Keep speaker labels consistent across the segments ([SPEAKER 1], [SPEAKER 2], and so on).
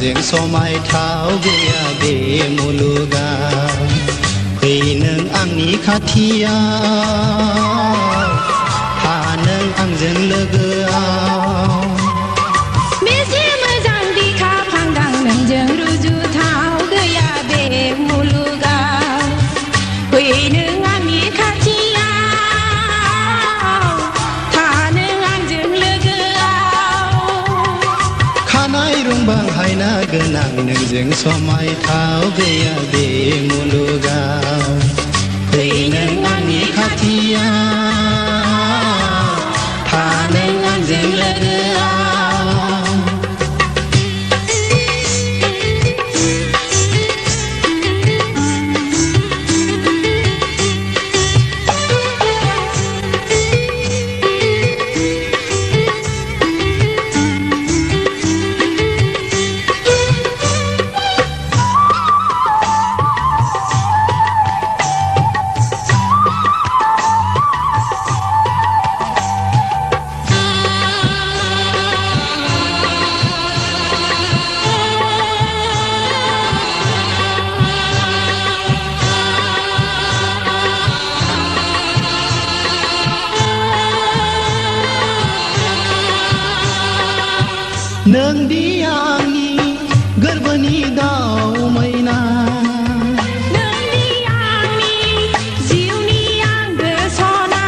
[SPEAKER 1] आंजों समायथाव गैया बे मुलुगाव फै नों आंनि खाथियाव था नों आंजों लोगोआव
[SPEAKER 2] बेसे मोजां बिखा फांदां नोंजों रुजुथाव गैया बे मुलुगाव फै नों आंनि खाथियाव था नों आंजों लोगोआव
[SPEAKER 1] खानाय रुंबां हायना गोनां नोंजों समायथाव गैया बे मुलुगाव फै नों आंनि खाथियाव था नों आंजों लोगोआव नोंदि आंनि गोरबोनि दाउ मैना
[SPEAKER 2] नोंदि आंनि जिउनि आंगो सना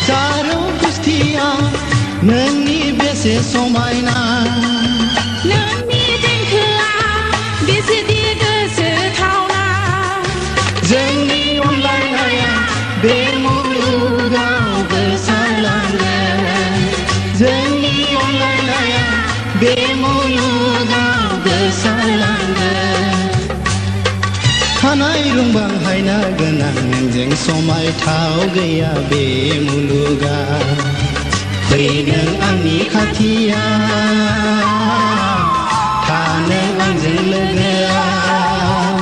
[SPEAKER 1] चारौ गुस्थिया नोंनि बेसे समायना
[SPEAKER 2] नोंनि देंखोआ बेसेदि गोसोथावना
[SPEAKER 1] जोंनि अनलायनाया बे मुलुगाव गोसारलांगोन जोंनि अनलायनाया बे मुलुगाव गोसारलांगोन खानाय रुंबां हायना गोनां नोंजों समायथाव गैया बे मुलुगाव फै नों आंनि खाथियाव था नों आंजों लोगोआव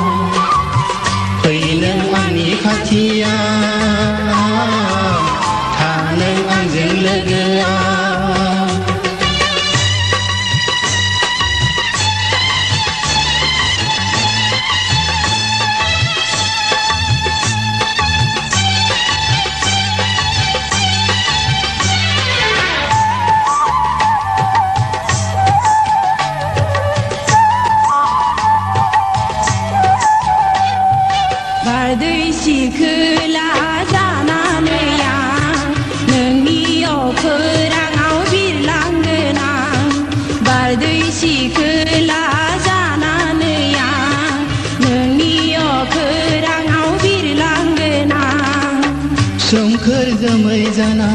[SPEAKER 1] फै नों आंनि खाथियाव था नों आंजों लोगोआव
[SPEAKER 2] बारदै सिखोला जानानै आं नोंनि अखोराङाव बिरलांगोन आं बारदै सिखोला जानानै आं नोंनि अखोराङाव बिरलांगोन आं
[SPEAKER 1] सोमखोर जोमै जाना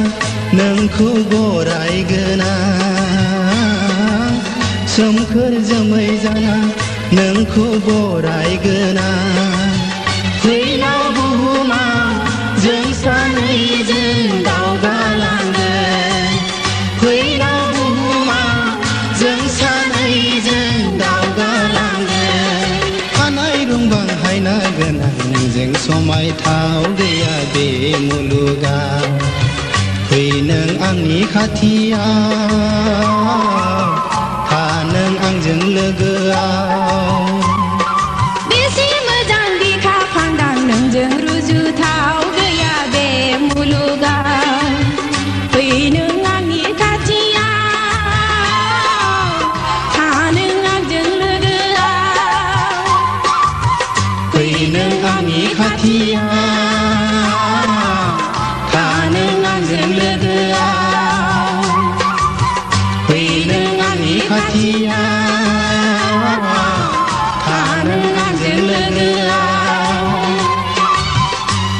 [SPEAKER 1] नोंखौ बरायगोन आं सोमखोर जोमै जाना नोंखौ बरायगोन आं फैलाव बुहुमाव जों सानैजों दावगालांगोन फैलाव बुहुमाव जों सानैजों दावगालांगोन खानाय रुंबां हायना गोनां नोंजों समायथाव गैया बे मुलुगाव फै नों आंनि खाथियाव था नों आंजों लोगोआव
[SPEAKER 2] बेसे मोजां बिखा फांदां नोंजों रुजुथाव गैया बे मुलुगाव फै नों आंनि खाथियाव था नों आंजों लोगोआव
[SPEAKER 1] फै नों आंनि खाथियाव था नों आंजों लोगोआव फै नों आंनि खाथियाव था नों आंजों लोगोआव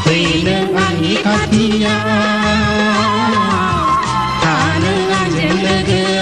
[SPEAKER 1] फै नों आंनि खाथियाव था नों आंजों लोगोआव